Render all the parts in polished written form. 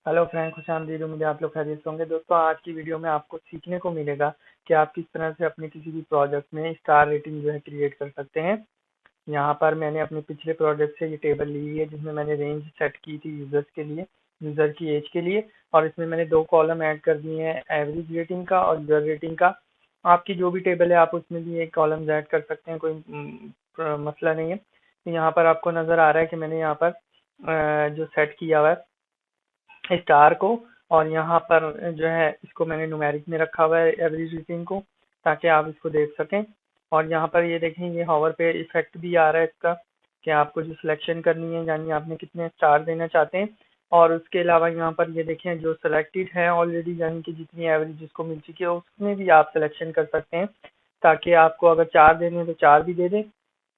Hello friend, खुशामदीद। उम्मीद है आप लोग खैरियत से होंगे। दोस्तों, आज की वीडियो में आपको सीखने को मिलेगा कि आप किस तरह से अपने किसी भी प्रोजेक्ट में स्टार रेटिंग जो है क्रिएट कर सकते हैं। यहाँ पर मैंने अपने पिछले प्रोजेक्ट से ये टेबल ली हुई है जिसमें मैंने रेंज सेट की थी यूजर्स के लिए, यूजर की एज के लिए। और इसमें मैंने दो कॉलम ऐड कर दिए हैं, एवरेज रेटिंग का और यूजर रेटिंग का। आपकी जो भी टेबल है आप उसमें भी एक कॉलम ऐड कर सकते हैं, कोई मसला नहीं है। तो यहाँ पर आपको नजर आ रहा है कि मैंने यहाँ पर जो सेट किया हुआ है स्टार को, और यहाँ पर जो है इसको मैंने न्यूमेरिक में रखा हुआ है एवरेज रेटिंग को, ताकि आप इसको देख सकें। और यहाँ पर ये देखें, ये हॉवर पे इफेक्ट भी आ रहा है इसका, कि आपको जो सिलेक्शन करनी है, यानी आपने कितने स्टार देना चाहते हैं। और उसके अलावा यहाँ पर ये देखें, जो सिलेक्टेड है ऑलरेडी, यानी कि जितनी एवरेज जिसको मिल चुकी है उसमें भी आप सिलेक्शन कर सकते हैं, ताकि आपको अगर 4 देने हैं तो 4 भी दे दें।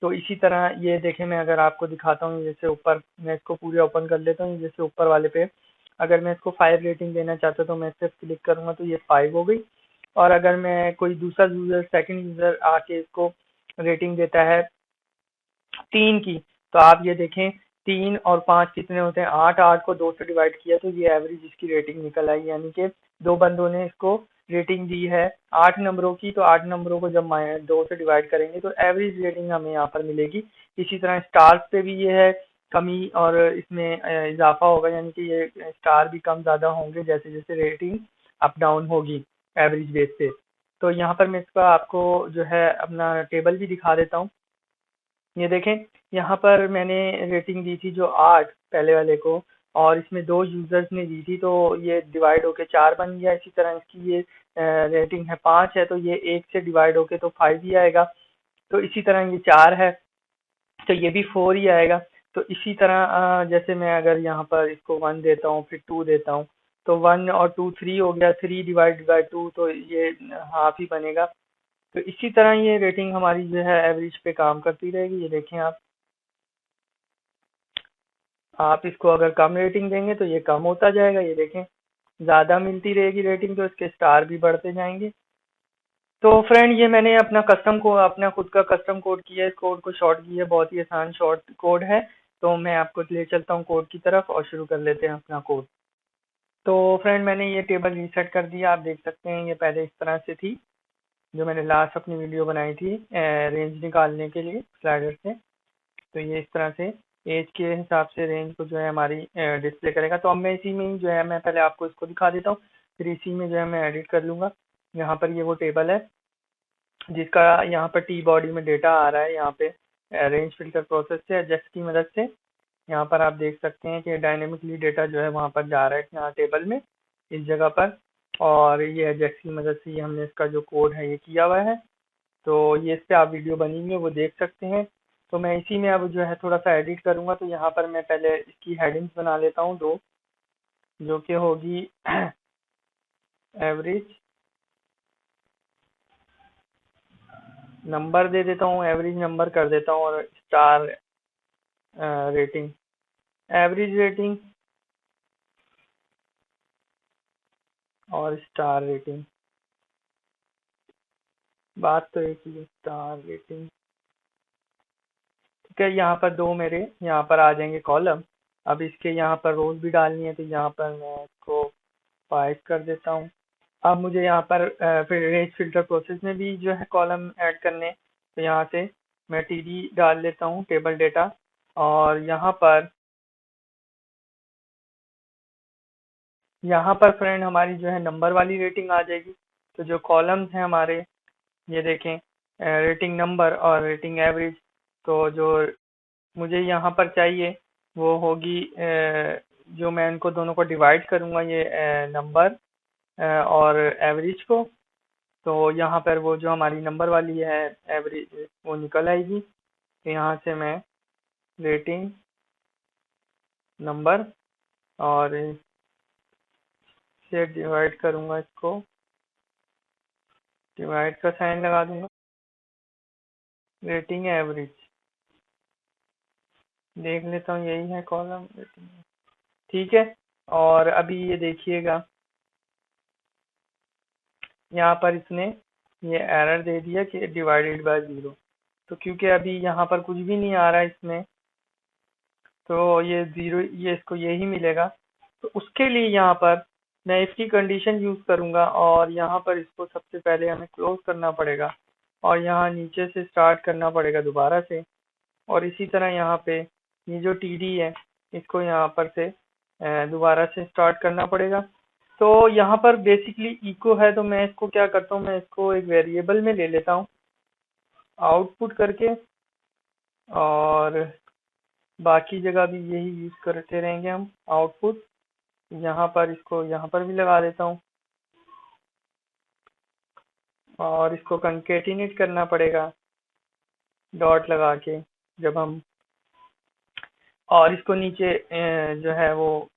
तो इसी तरह ये देखें, मैं अगर आपको दिखाता हूँ, जैसे ऊपर मैं इसको पूरे ओपन कर लेता हूँ। जैसे ऊपर वाले पे अगर मैं इसको 5 रेटिंग देना चाहता तो मैं सिर्फ क्लिक करूंगा तो ये 5 हो गई। और अगर मैं कोई दूसरा यूजर, सेकंड यूजर आके इसको रेटिंग देता है 3 की, तो आप ये देखें 3 और 5 कितने होते हैं, 8। 8 को 2 से डिवाइड किया तो ये एवरेज इसकी रेटिंग निकल आई, यानी कि दो बंदों ने इसको रेटिंग दी है 8 नंबरों की। तो 8 नंबरों को जब 2 से डिवाइड करेंगे तो एवरेज रेटिंग हमें यहाँ पर मिलेगी। इसी तरह स्टार्स पे भी ये है कमी, और इसमें इजाफा होगा, यानी कि ये स्टार भी कम ज्यादा होंगे जैसे जैसे रेटिंग अप डाउन होगी एवरेज बेस पे। तो यहाँ पर मैं इसका आपको जो है अपना टेबल भी दिखा देता हूँ। ये देखें, यहाँ पर मैंने रेटिंग दी थी जो 8 पहले वाले को, और इसमें दो यूजर्स ने दी थी, तो ये डिवाइड होके 4 बन गया। इसी तरह इसकी ये रेटिंग है 5 है, तो ये 1 से डिवाइड होके तो 5 ही आएगा। तो इसी तरह ये 4 है तो ये भी 4 ही आएगा। तो इसी तरह जैसे मैं अगर यहाँ पर इसको 1 देता हूँ, फिर 2 देता हूँ, तो 1 और 2 3 हो गया, 3 डिवाइड बाय 2 तो ये हाफ ही बनेगा। तो इसी तरह ये रेटिंग हमारी जो है एवरेज पे काम करती रहेगी। ये देखें आप इसको अगर कम रेटिंग देंगे तो ये कम होता जाएगा। ये देखें, ज़्यादा मिलती रहेगी रेटिंग तो इसके स्टार भी बढ़ते जाएंगे। तो फ्रेंड, ये मैंने अपना खुद का कस्टम कोड किया है। इस कोड को शॉर्ट किया है, बहुत ही आसान शॉर्ट कोड है। तो मैं आपको ले चलता हूँ कोड की तरफ और शुरू कर लेते हैं अपना कोड। तो फ्रेंड, मैंने ये टेबल रीसेट कर दिया। आप देख सकते हैं ये पहले इस तरह से थी, जो मैंने लास्ट अपनी वीडियो बनाई थी रेंज निकालने के लिए स्लाइडर से। तो ये इस तरह से एज के हिसाब से रेंज को जो है हमारी डिस्प्ले करेगा। तो अब मैं इसी में ही जो है, मैं पहले आपको इसको दिखा देता हूँ, फिर इसी में जो है मैं एडिट कर लूँगा। यहाँ पर ये वो टेबल है जिसका यहाँ पर टी बॉडी में डेटा आ रहा है। यहाँ पे रेंज फिल्टर प्रोसेस से एडजस्ट की मदद से यहाँ पर आप देख सकते हैं कि डायनेमिकली डेटा जो है वहाँ पर जा रहा है यहाँ टेबल में, इस जगह पर। और ये एडजस्ट की मदद से ये हमने इसका जो कोड है ये किया हुआ है। तो ये इस पे आप वीडियो बनी हुई है वो देख सकते हैं। तो मैं इसी में अब जो है थोड़ा सा एडिट करूंगा। तो यहाँ पर मैं पहले इसकी हेडिंग्स बना लेता हूँ दो, जो कि होगी एवरेज नंबर दे देता हूँ, एवरेज नंबर कर देता हूँ, और स्टार रेटिंग, एवरेज रेटिंग और स्टार रेटिंग। बात तो एक ही है, स्टार रेटिंग। ठीक है, यहाँ पर दो मेरे यहाँ पर आ जाएंगे कॉलम। अब इसके यहाँ पर रोज भी डालनी है, तो यहाँ पर मैं इसको 5 कर देता हूँ। अब मुझे यहाँ पर फिर रेंज फिल्टर प्रोसेस में भी जो है कॉलम ऐड करने, तो यहाँ से मैं टीडी डाल लेता हूँ, टेबल डेटा। और यहाँ पर फ्रेंड हमारी जो है नंबर वाली रेटिंग आ जाएगी। तो जो कॉलम्स हैं हमारे, ये देखें, रेटिंग नंबर और रेटिंग एवरेज। तो जो मुझे यहाँ पर चाहिए वो होगी, जो मैं इनको दोनों को डिवाइड करूँगा, ये नंबर और एवरेज को। तो यहाँ पर वो जो हमारी नंबर वाली है एवरेज वो निकल आएगी। तो यहाँ से मैं रेटिंग नंबर और से डिवाइड करूँगा, इसको डिवाइड का साइन लगा दूंगा, रेटिंग एवरेज। देख लेता हूँ यही है कॉलम रेटिंग, ठीक है। और अभी ये देखिएगा, यहाँ पर इसने ये एरर दे दिया कि डिवाइडेड बाय 0। तो क्योंकि अभी यहाँ पर कुछ भी नहीं आ रहा है इसमें, तो ये 0, ये इसको यही मिलेगा तो उसके लिए यहाँ पर मैं इफ की कंडीशन यूज करूंगा और यहाँ पर इसको सबसे पहले हमें क्लोज करना पड़ेगा और यहाँ नीचे से स्टार्ट करना पड़ेगा दोबारा से, और इसी तरह यहाँ पे ये जो टीडी है इसको यहाँ पर से दोबारा से स्टार्ट करना पड़ेगा। तो यहाँ पर बेसिकली इको है, तो मैं इसको क्या करता हूँ, मैं इसको एक वेरिएबल में ले लेता हूँ आउटपुट करके, और बाकी जगह भी यही यूज करते रहेंगे हम आउटपुट। यहाँ पर इसको यहाँ पर भी लगा देता हूँ और इसको कंकेटिनेट करना पड़ेगा डॉट लगा के जब हम, और इसको नीचे जो है वो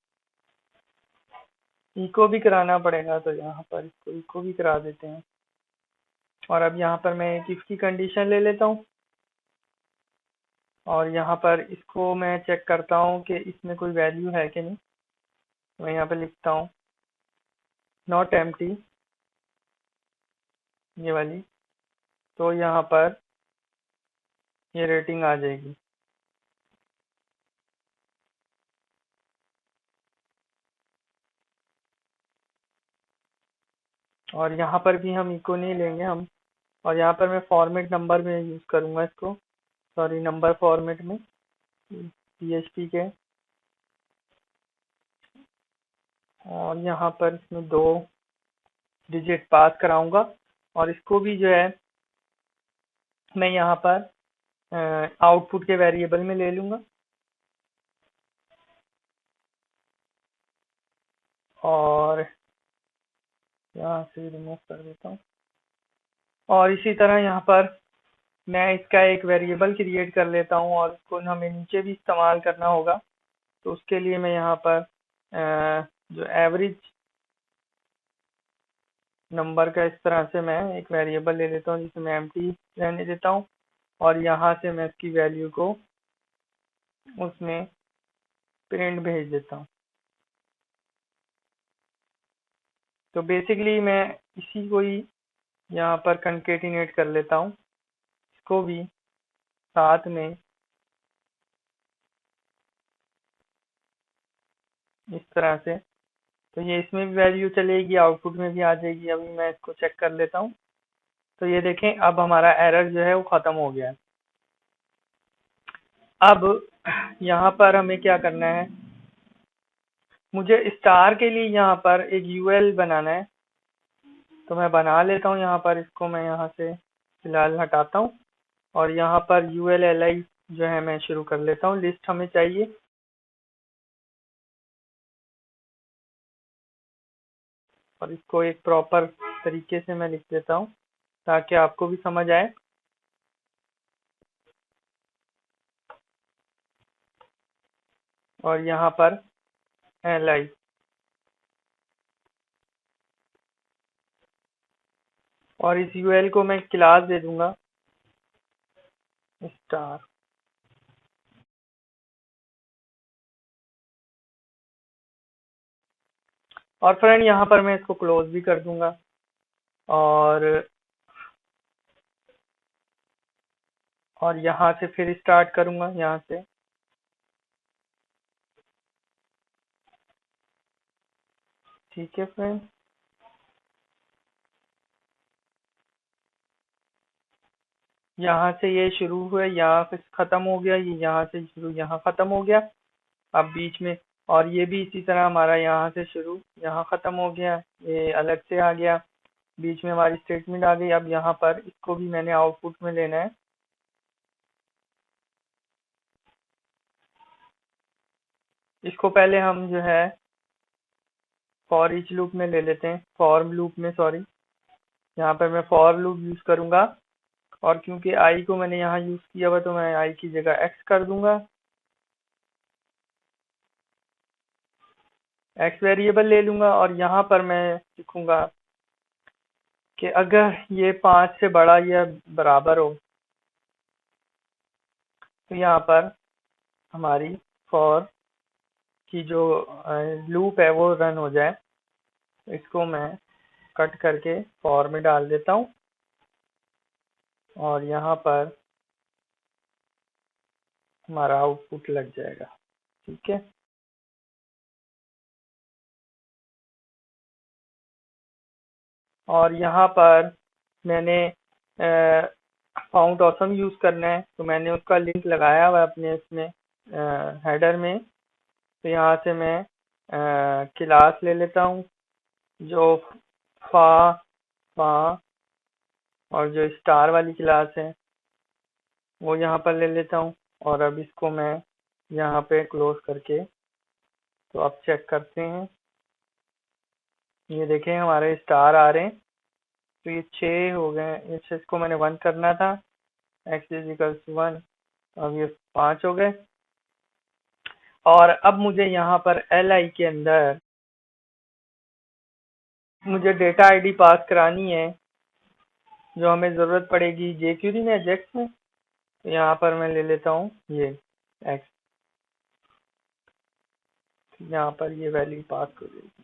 इको भी कराना पड़ेगा, तो यहाँ पर इसको इको भी करा देते हैं। और अब यहाँ पर मैं एक इफ की कंडीशन ले लेता हूँ और यहाँ पर इसको मैं चेक करता हूँ कि इसमें कोई वैल्यू है कि नहीं। मैं यहाँ पर लिखता हूँ नॉट एम्प्टी, ये वाली, तो यहाँ पर ये रेटिंग आ जाएगी। और यहाँ पर भी हम इको नहीं लेंगे हम, और यहाँ पर मैं फॉर्मेट नंबर में यूज करूंगा इसको, सॉरी नंबर फॉर्मेट में PHP के, और यहाँ पर इसमें 2 डिजिट पास कराऊंगा। और इसको भी जो है मैं यहाँ पर आउटपुट के वेरिएबल में ले लूंगा और यहाँ से रिमूव कर देता हूँ। और इसी तरह यहाँ पर मैं इसका एक वेरिएबल क्रिएट कर लेता हूँ और इसको हमें नीचे भी इस्तेमाल करना होगा। तो उसके लिए मैं यहाँ पर जो एवरेज नंबर का इस तरह से मैं एक वेरिएबल ले लेता हूँ जिसे मैं एम्प्टी रहने देता हूँ, और यहाँ से मैं इसकी वैल्यू को उसमें प्रिंट भेज देता हूँ। तो बेसिकली मैं इसी को ही यहाँ पर कंकेटिनेट कर लेता हूँ, इसको भी साथ में इस तरह से, तो ये इसमें भी वैल्यू चलेगी, आउटपुट में भी आ जाएगी। अभी मैं इसको चेक कर लेता हूँ। तो ये देखें अब हमारा एरर जो है वो खत्म हो गया है। अब यहाँ पर हमें क्या करना है, मुझे स्टार के लिए यहाँ पर एक यूएल बनाना है, तो मैं बना लेता हूँ। यहाँ पर इसको मैं यहाँ से फिलहाल हटाता हूँ और यहाँ पर ULLI जो है मैं शुरू कर लेता हूँ। लिस्ट हमें चाहिए, और इसको एक प्रॉपर तरीके से मैं लिख देता हूँ ताकि आपको भी समझ आए। और यहाँ पर LI, और इस UL को मैं क्लास दे दूंगा स्टार। और फ्रेंड यहाँ पर मैं इसको क्लोज भी कर दूंगा और यहाँ से फिर स्टार्ट करूंगा यहाँ से। ठीक है फ्रेंड, यहाँ से ये शुरू हुआ, यहाँ से खत्म हो गया, ये यहाँ से शुरू यहाँ खत्म हो गया। अब बीच में, और ये भी इसी तरह हमारा यहाँ से शुरू यहाँ खत्म हो गया, ये अलग से आ गया, बीच में हमारी स्टेटमेंट आ गई। अब यहाँ पर इसको भी मैंने आउटपुट में लेना है। इसको पहले हम जो है फॉर ईच लूप में ले लेते हैं, फॉर लूप में, सॉरी, यहाँ पर मैं फॉर लूप यूज करूंगा। और क्योंकि आई को मैंने यहाँ यूज किया हुआ, तो मैं आई की जगह एक्स कर दूंगा, एक्स वेरिएबल ले लूंगा। और यहाँ पर मैं लिखूंगा कि अगर ये 5 से बड़ा या बराबर हो, तो यहाँ पर हमारी फॉर की जो लूप है वो रन हो जाए। इसको मैं कट करके फॉर में डाल देता हूँ और यहाँ पर हमारा आउटपुट लग जाएगा। ठीक है। और यहाँ पर मैंने फाउंड ऑसम यूज़ करना है, तो मैंने उसका लिंक लगाया हुआ है अपने इसमें हेडर में। तो यहाँ से मैं क्लास ले लेता हूँ जो फा फा और जो स्टार वाली क्लास है वो यहाँ पर ले लेता हूँ। और अब इसको मैं यहाँ पे क्लोज करके, तो अब चेक करते हैं। ये देखें हमारे स्टार आ रहे हैं, तो ये 6 हो गए। अच्छा, इसको मैंने 1 करना था, x = 1। अब ये 5 हो गए। और अब मुझे यहाँ पर li के अंदर मुझे डेटा आईडी पास करानी है, जो हमें ज़रूरत पड़ेगी jQuery में, AJAX में। तो यहाँ पर मैं ले लेता हूँ ये x, यहाँ पर ये वैल्यू पास कर देगी।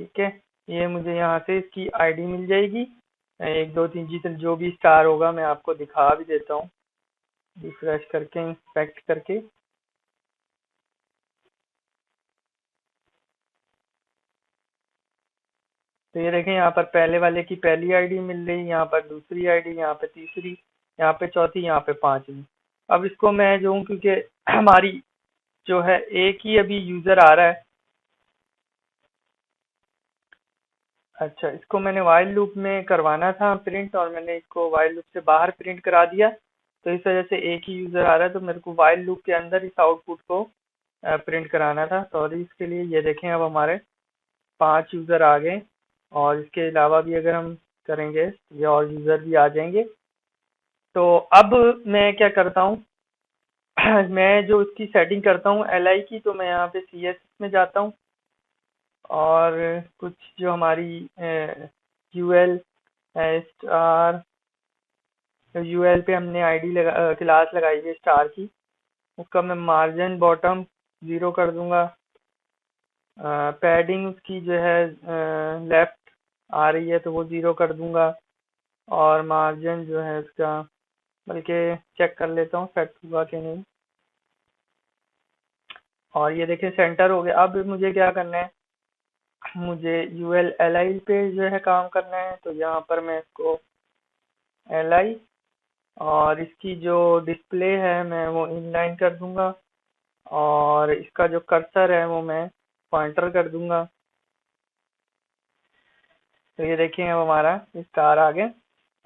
ठीक है, ये मुझे यहाँ से इसकी आईडी मिल जाएगी। 1 2 3 जितने जो भी स्टार होगा मैं आपको दिखा भी देता हूँ, रिफ्रेश करके, इंस्पेक्ट करके। तो ये देखें यहाँ पर पहले वाले की पहली आईडी मिल रही, यहाँ पर दूसरी आईडी, यहाँ पे तीसरी, यहाँ पे चौथी, यहाँ पे पांचवी। अब इसको मैं जो हूँ, क्योंकि हमारी जो है एक ही अभी यूजर आ रहा है। अच्छा, इसको मैंने वाइल लूप में करवाना था प्रिंट, और मैंने इसको वाइल लूप से बाहर प्रिंट करा दिया। तो इस वजह से एक ही यूजर आ रहा है, तो मेरे को वाइल लूप के अंदर इस आउटपुट को प्रिंट कराना था। सॉरी इसके लिए। ये देखें अब हमारे 5 यूजर आ गए, और इसके अलावा भी अगर हम करेंगे ये और यूजर भी आ जाएंगे। तो अब मैं क्या करता हूँ मैं जो इसकी सेटिंग करता हूँ LI की, तो मैं यहाँ पे CSS में जाता हूँ, और कुछ जो हमारी UL स्टार, UL पे हमने आईडी क्लास लगाई है स्टार की, उसका मैं मार्जिन बॉटम 0 कर दूंगा। पैडिंग उसकी जो है लेफ्ट आ रही है, तो वो 0 कर दूंगा। और मार्जिन जो है उसका, बल्कि चेक कर लेता हूँ सेट हुआ कि नहीं। और ये देखिए सेंटर हो गया। अब मुझे क्या करना है, मुझे UL LI पे जो है काम करना है। तो यहाँ पर मैं इसको LI, और इसकी जो डिस्प्ले है मैं वो इनलाइन कर दूंगा, और इसका जो कर्सर है वो मैं पॉइंटर कर दूंगा। तो ये देखिए अब हमारा स्टार आ गया।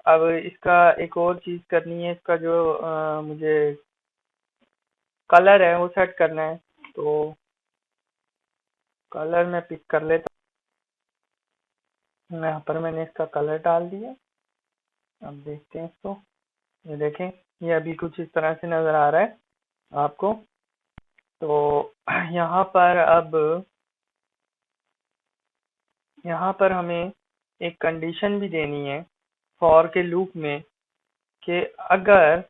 अब इसका एक और चीज़ करनी है, इसका जो मुझे कलर है वो सेट करना है। तो कलर मैं पिक कर लेता हूँ। यहाँ पर मैंने इसका कलर डाल दिया। अब देखते हैं इसको। ये देखें, ये अभी कुछ इस तरह से नज़र आ रहा है आपको। तो यहाँ पर अब यहाँ पर हमें एक कंडीशन भी देनी है फॉर के लूप में, कि अगर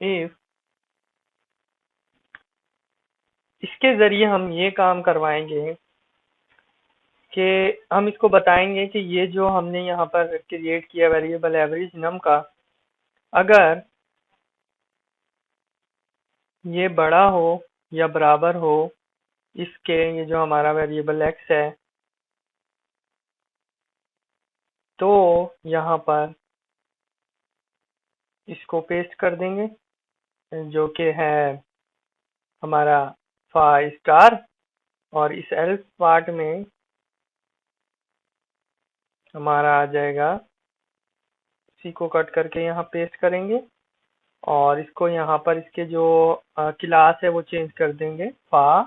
इफ इसके ज़रिए हम ये काम करवाएंगे कि हम इसको बताएंगे कि ये जो हमने यहाँ पर क्रिएट किया वेरिएबल एवरेज नम का, अगर ये बड़ा हो या बराबर हो इसके, ये जो हमारा वेरिएबल एक्स है, तो यहाँ पर इसको पेस्ट कर देंगे, जो कि है हमारा फाइव स्टार। और इस एल्स पार्ट में हमारा आ जाएगा, इसी को कट करके यहाँ पेस्ट करेंगे, और इसको यहाँ पर इसके जो क्लास है वो चेंज कर देंगे फा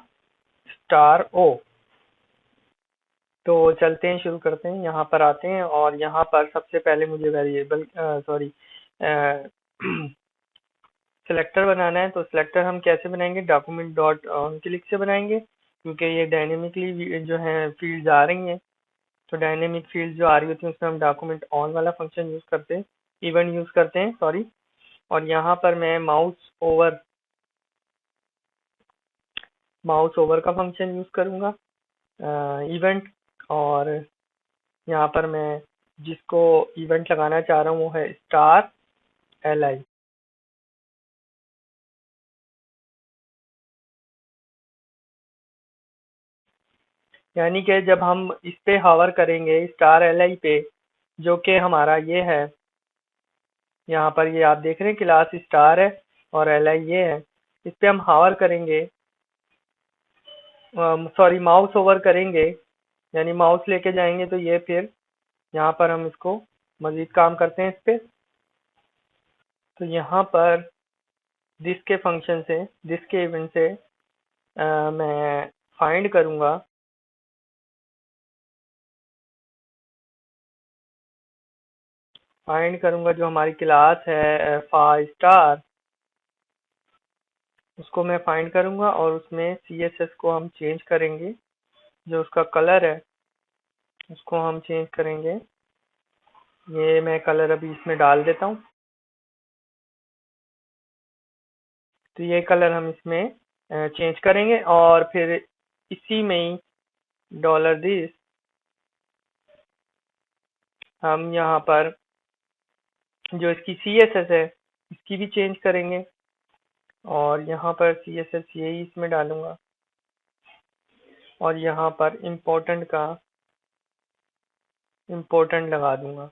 स्टार ओ। तो चलते हैं, शुरू करते हैं। यहाँ पर आते हैं, और यहाँ पर सबसे पहले मुझे वेरिएबल सॉरी सिलेक्टर बनाना है। तो सिलेक्टर हम कैसे बनाएंगे, डॉक्यूमेंट डॉट ऑन क्लिक से बनाएंगे, क्योंकि ये डायनेमिकली जो है फील्ड्स आ रही हैं। तो डायनेमिक फील्ड जो आ रही होती है उसमें हम डॉक्यूमेंट ऑन वाला फंक्शन यूज करते हैं, इवन यूज करते हैं, सॉरी। और यहाँ पर मैं माउस ओवर का फंक्शन यूज करूंगा, इवेंट। और यहाँ पर मैं जिसको इवेंट लगाना चाह रहा हूँ वो है स्टार LI। यानी कि जब हम इस पे हावर करेंगे स्टार एल आई पे, जो कि हमारा ये है, यहाँ पर ये आप देख रहे हैं क्लास स्टार है और एल आई ये है। इस पे हम हावर करेंगे, सॉरी माउस ओवर करेंगे, यानी माउस लेके जाएंगे तो ये फिर यहाँ पर हम इसको मजीद काम करते हैं इस पे। तो यहाँ पर दिस के फंक्शन से, दिस के इवेंट से मैं फाइंड करूंगा, जो हमारी क्लास है फा स्टार, उसको मैं फाइंड करूंगा और उसमें CSS को हम चेंज करेंगे, जो उसका कलर है उसको हम चेंज करेंगे। ये मैं कलर अभी इसमें डाल देता हूँ। तो ये कलर हम इसमें चेंज करेंगे और फिर इसी में ही डॉलर दिस हम यहाँ पर जो इसकी CSS है इसकी भी चेंज करेंगे और यहाँ पर CSS यही इसमें डालूंगा और यहाँ पर इम्पोर्टेंट का इम्पोर्टेंट लगा दूंगा।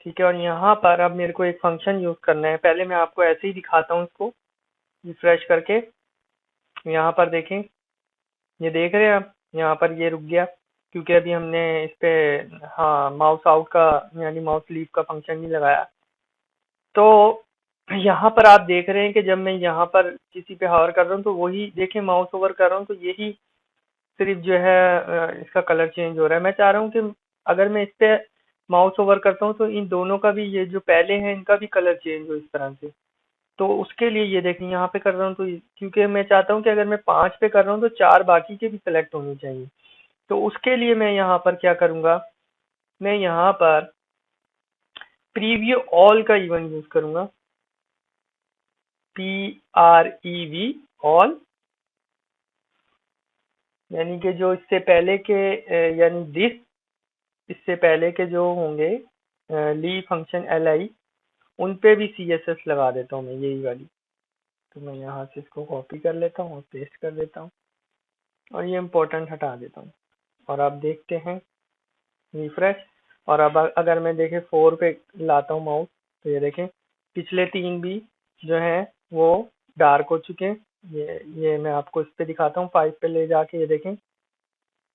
ठीक है, और यहाँ पर अब मेरे को एक फंक्शन यूज करना है। पहले मैं आपको ऐसे ही दिखाता हूँ इसको रिफ्रेश करके। यहाँ पर देखें, ये देख रहे हैं आप, यहाँ पर ये रुक गया क्योंकि अभी हमने इस पे हाँ माउस आउट का यानी माउस लीव का फंक्शन नहीं लगाया। तो यहाँ पर आप देख रहे हैं कि जब मैं यहाँ पर किसी पे हावर कर रहा हूँ तो वही देखें, माउस ओवर कर रहा हूँ तो यही सिर्फ जो है इसका कलर चेंज हो रहा है। मैं चाह रहा हूँ कि अगर मैं इस पे माउस ओवर करता हूँ तो इन दोनों का भी, ये जो पहले हैं इनका भी कलर चेंज हो इस तरह से। तो उसके लिए ये देखें यहाँ पे कर रहा हूँ तो क्योंकि मैं चाहता हूँ कि अगर मैं 5 पे कर रहा हूँ तो 4 बाकी के भी सेलेक्ट होनी चाहिए। तो उसके लिए मैं यहाँ पर क्या करूँगा, मैं यहाँ पर प्रीव्यू ऑल का इवेंट यूज करूँगा, PREV ऑल, यानी कि जो इससे पहले के यानी दिस, इससे पहले के जो होंगे ली फंक्शन एल आई, उन पे भी CSS लगा देता हूँ मैं यही वाली। तो मैं यहाँ से इसको कॉपी कर लेता हूँ और पेस्ट कर देता हूँ और ये इम्पोर्टेंट हटा देता हूँ और आप देखते हैं रिफ्रेश। और अब अगर मैं देखें 4 पे लाता हूँ माउस तो ये देखें पिछले 3 भी जो हैं वो डार्क हो चुके हैं। ये मैं आपको इस पे दिखाता हूँ 5 पे ले जाके, ये देखें।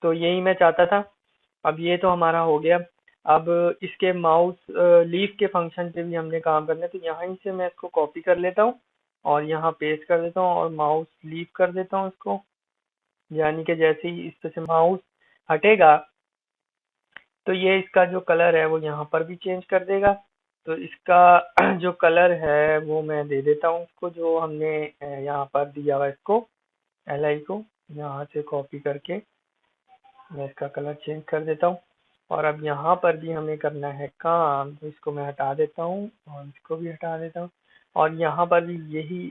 तो यही मैं चाहता था। अब ये तो हमारा हो गया। अब इसके माउस लीफ के फंक्शन पे भी हमने काम करना है, तो यहाँ से मैं इसको कॉपी कर लेता हूँ और यहाँ पेस्ट कर देता हूँ और माउस लीव कर देता हूँ इसको। यानी कि जैसे ही इस पे से माउस हटेगा तो ये इसका जो कलर है वो यहाँ पर भी चेंज कर देगा। तो इसका जो कलर है वो मैं दे देता हूँ उसको, जो हमने यहाँ पर दिया हुआ इसको एल आई को, यहाँ से कॉपी करके मैं इसका कलर चेंज कर देता हूँ। और अब यहाँ पर भी हमें करना है काम, तो इसको मैं हटा देता हूँ और इसको भी हटा देता हूँ और यहाँ पर भी यही,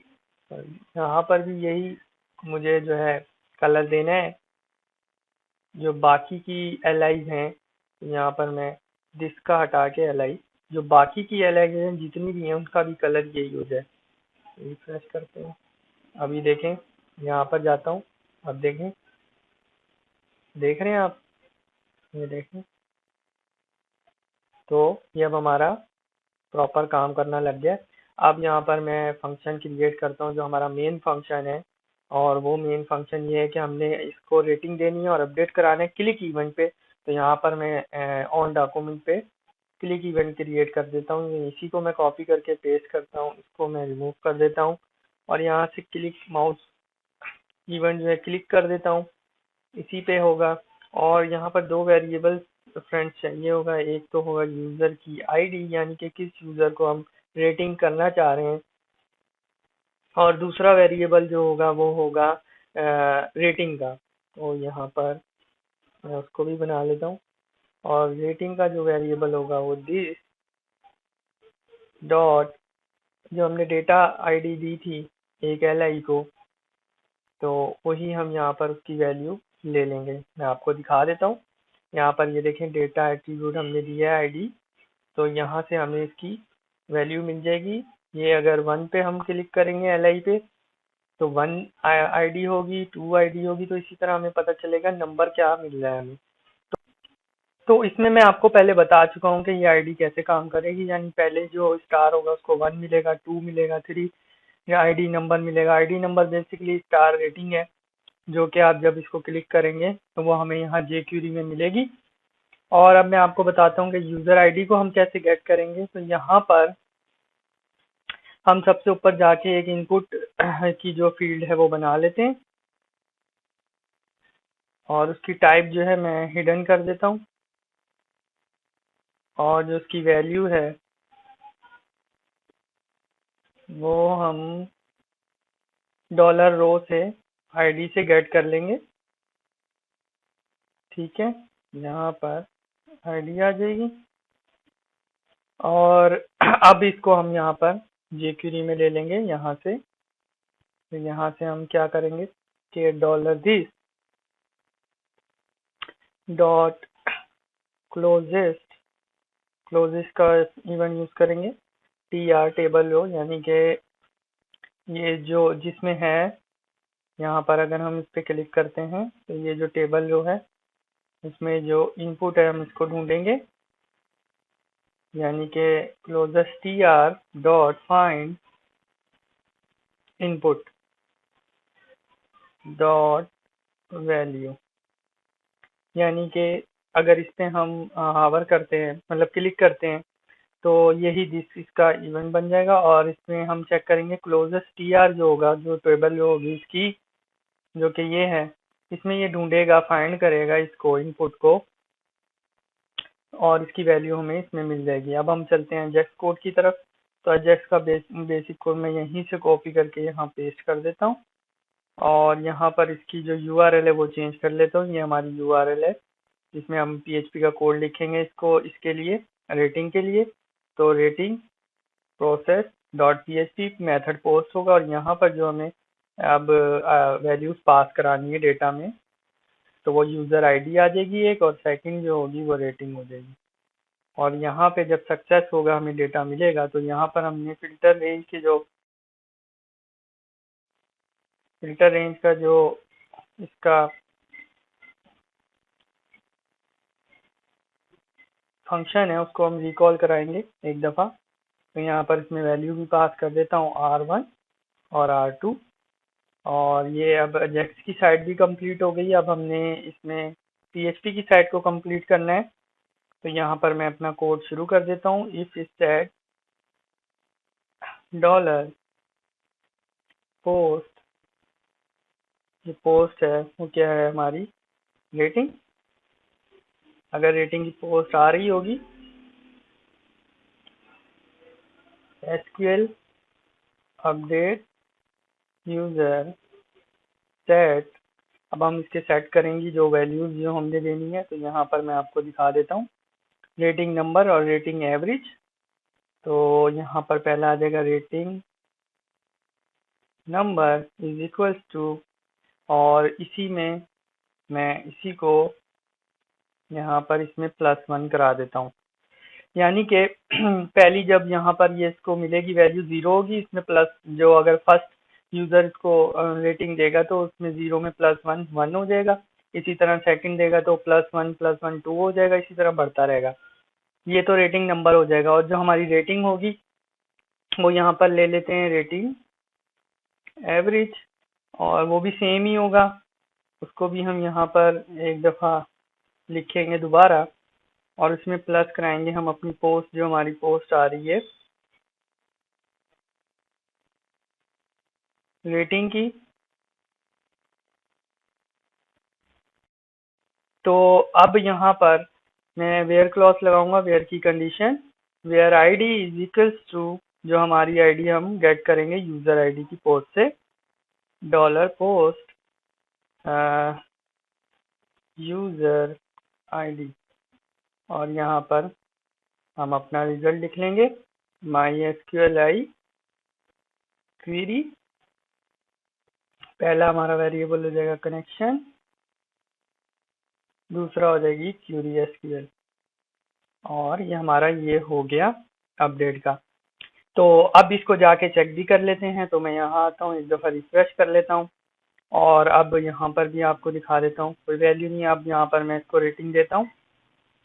यहाँ पर भी यही मुझे जो है कलर देना है। जो बाकी की एल आईज हैं, यहाँ पर मैं दिस का हटा के एल आई, जो बाकी की एल आईज हैं जितनी भी हैं उनका भी कलर यही हो जाए। रिफ्रेश करते हैं, अभी देखें, यहाँ पर जाता हूँ, अब देखें, देख रहे हैं आप, ये देखें। तो ये अब हमारा प्रॉपर काम करना लग गया। अब यहाँ पर मैं फंक्शन क्रिएट करता हूँ जो हमारा मेन फंक्शन है, और वो मेन फंक्शन ये है कि हमने इसको रेटिंग देनी है और अपडेट कराना है क्लिक इवेंट पे। तो यहाँ पर मैं ऑन डॉक्यूमेंट पे क्लिक इवेंट क्रिएट कर देता हूँ। इसी को मैं कॉपी करके पेस्ट करता हूँ, इसको मैं रिमूव कर देता हूँ और यहाँ से क्लिक माउस इवेंट जो है क्लिक कर देता हूँ, इसी पे होगा। और यहाँ पर दो वेरिएबल फ्रेंड्स चाहिए होगा, एक तो होगा यूजर की आईडी यानी कि किस यूजर को हम रेटिंग करना चाह रहे हैं, और दूसरा वेरिएबल जो होगा वो होगा रेटिंग का। तो यहाँ पर मैं उसको भी बना लेता हूँ और रेटिंग का जो वेरिएबल होगा वो दिस डॉट, जो हमने डेटा आईडी दी थी एक एल आई को, तो वही हम यहाँ पर उसकी वैल्यू ले लेंगे। मैं आपको दिखा देता हूँ, यहाँ पर ये देखें डेटा एट्रीब्यूट हमने दिया है आईडी, तो यहाँ से हमें इसकी वैल्यू मिल जाएगी ये अगर 1 पे हम क्लिक करेंगे LI पे तो 1 आईडी होगी, 2 आईडी होगी, तो इसी तरह हमें पता चलेगा नंबर क्या मिल रहा है हमें। तो इसमें मैं आपको पहले बता चुका हूँ कि ये आईडी कैसे काम करेगी, यानी पहले जो स्टार होगा उसको 1 मिलेगा, 2 मिलेगा, 3 या आईडी नंबर मिलेगा। ID number basically star rating है, जो कि आप जब इसको क्लिक करेंगे तो वो हमें यहाँ jQuery में मिलेगी। और अब मैं आपको बताता हूँ कि यूजर आईडी को हम कैसे गेट करेंगे। तो यहाँ पर हम सबसे ऊपर जाके एक इनपुट की जो फील्ड है वो बना लेते हैं, और उसकी टाइप जो है मैं हिडन कर देता हूँ, और जो उसकी वैल्यू है वो हम $रो से आईडी से गेट कर लेंगे। ठीक है, यहाँ पर आईडी आ जाएगी, और अब इसको हम यहाँ पर jQuery में ले लेंगे यहाँ से। तो यहाँ से हम क्या करेंगे कि $this डॉट क्लोजेस्ट का इवन यूज करेंगे, tr टेबल रो, यानी कि ये जो जिसमें है, यहाँ पर अगर हम इस पे क्लिक करते हैं तो ये जो टेबल रो है इसमें जो इनपुट है हम इसको ढूंढेंगे, यानी कि closest tr dot find input dot value, यानी कि अगर इस पे हम हावर करते हैं, मतलब क्लिक करते हैं, तो यही इसका इवेंट बन जाएगा। और इसमें हम चेक करेंगे क्लोजेस्ट tr जो होगा, जो टेबल जो होगी इसकी, जो कि ये है, इसमें ये ढूंढेगा, फाइंड करेगा इसको, इनपुट को, और इसकी वैल्यू हमें इसमें मिल जाएगी। अब हम चलते हैं एजेक्स कोड की तरफ। तो एजेक्स का बेसिक कोड मैं यहीं से कॉपी करके यहाँ पेस्ट कर देता हूँ, और यहाँ पर इसकी जो URL है वो चेंज कर लेता हूँ। ये हमारी URL है जिसमें हम PHP का कोड लिखेंगे इसको, इसके लिए रेटिंग के लिए। तो rating process dot PHP method post होगा, और यहाँ पर जो हमें अब वैल्यूज पास करानी है डेटा में, तो वो यूजर आईडी आ जाएगी एक, और सेकंड जो होगी वो रेटिंग हो जाएगी। और यहाँ पे जब सक्सेस होगा, हमें डेटा मिलेगा, तो यहाँ पर हमने फिल्टर रेंज का जो इसका फंक्शन है उसको हम रिकॉल कराएंगे एक दफ़ा। तो यहाँ पर इसमें वैल्यू भी पास कर देता हूँ R1 और R2। और ये अब अजेक्स की साइड भी कंप्लीट हो गई। अब हमने इसमें PHP की साइड को कंप्लीट करना है। तो यहाँ पर मैं अपना कोड शुरू कर देता हूँ। इफ स्टैट डॉलर पोस्ट, जो पोस्ट है वो क्या है, हमारी रेटिंग। अगर रेटिंग की पोस्ट आ रही होगी, SQL अपडेट यूजर सेट। अब हम इसके सेट करेंगे जो वैल्यूज जो हमने देनी है। तो यहाँ पर मैं आपको दिखा देता हूँ, रेटिंग नंबर और रेटिंग एवरेज। तो यहाँ पर पहला आ जाएगा rating number is equals to, और इसी में मैं इसी को यहाँ पर इसमें +1 करा देता हूँ, यानी कि पहली जब यहाँ पर ये इसको मिलेगी वैल्यू 0 होगी, इसमें प्लस, जो अगर फर्स्ट यूजर इसको रेटिंग देगा तो उसमें 0 में +1 1 हो जाएगा। इसी तरह सेकंड देगा तो +1 2 हो जाएगा, इसी तरह बढ़ता रहेगा। ये तो रेटिंग नंबर हो जाएगा। और जो हमारी रेटिंग होगी वो यहाँ पर ले लेते हैं रेटिंग एवरेज, और वो भी सेम ही होगा। उसको भी हम यहाँ पर एक दफ़ा लिखेंगे दोबारा, और उसमें प्लस कराएंगे हम अपनी पोस्ट, जो हमारी पोस्ट आ रही है रेटिंग की। तो अब यहाँ पर मैं वेयर क्लॉज लगाऊंगा, वेयर की condition, where ID is equals to, जो हमारी आईडी हम गेट करेंगे यूजर आईडी की पोस्ट से, $पोस्ट यूजर आईडी। और यहाँ पर हम अपना रिजल्ट लिख लेंगे, MySQLi क्वेरी। पहला हमारा वेरिएबल हो जाएगा कनेक्शन, दूसरा हो जाएगी क्यूरी SQL। और ये हमारा ये हो गया अपडेट का। तो अब इसको जाके चेक भी कर लेते हैं। तो मैं यहाँ आता हूँ, एक दफ़ा रिफ्रेश कर लेता हूँ और अब यहाँ पर भी आपको दिखा देता हूँ, कोई वैल्यू नहीं है। अब यहाँ पर मैं इसको रेटिंग देता हूँ,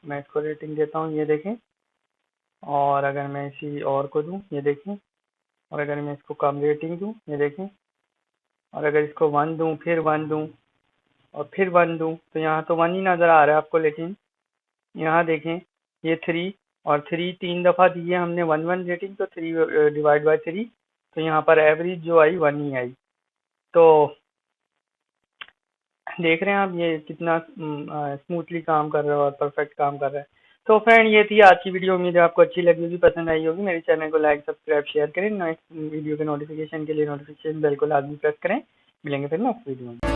मैं इसको रेटिंग देता हूँ, ये देखें। और अगर मैं इसी और को दूँ, ये देखें। और अगर मैं इसको कम रेटिंग दूँ, ये देखें। और अगर इसको 1 दूँ, फिर 1 दूँ और फिर 1 दूँ, तो यहाँ तो 1 ही नज़र आ रहा है आपको। लेकिन यहाँ देखें, ये 3 और 3 3 दफ़ा दिए हमने 1 रेटिंग, तो 3 डिवाइड बाय 3, तो यहाँ पर एवरेज जो आई 1 ही आई। तो देख रहे हैं आप ये कितना स्मूथली काम कर रहा है और परफेक्ट काम कर रहा है। तो फ्रेंड, ये थी आज की वीडियो। उम्मीद है आपको अच्छी लगी होगी, पसंद आई होगी। मेरे चैनल को लाइक, सब्सक्राइब, शेयर करें। नेक्स्ट वीडियो के नोटिफिकेशन के लिए नोटिफिकेशन बेल को लाजमी प्रेस करें। मिलेंगे फिर नेक्स्ट वीडियो में।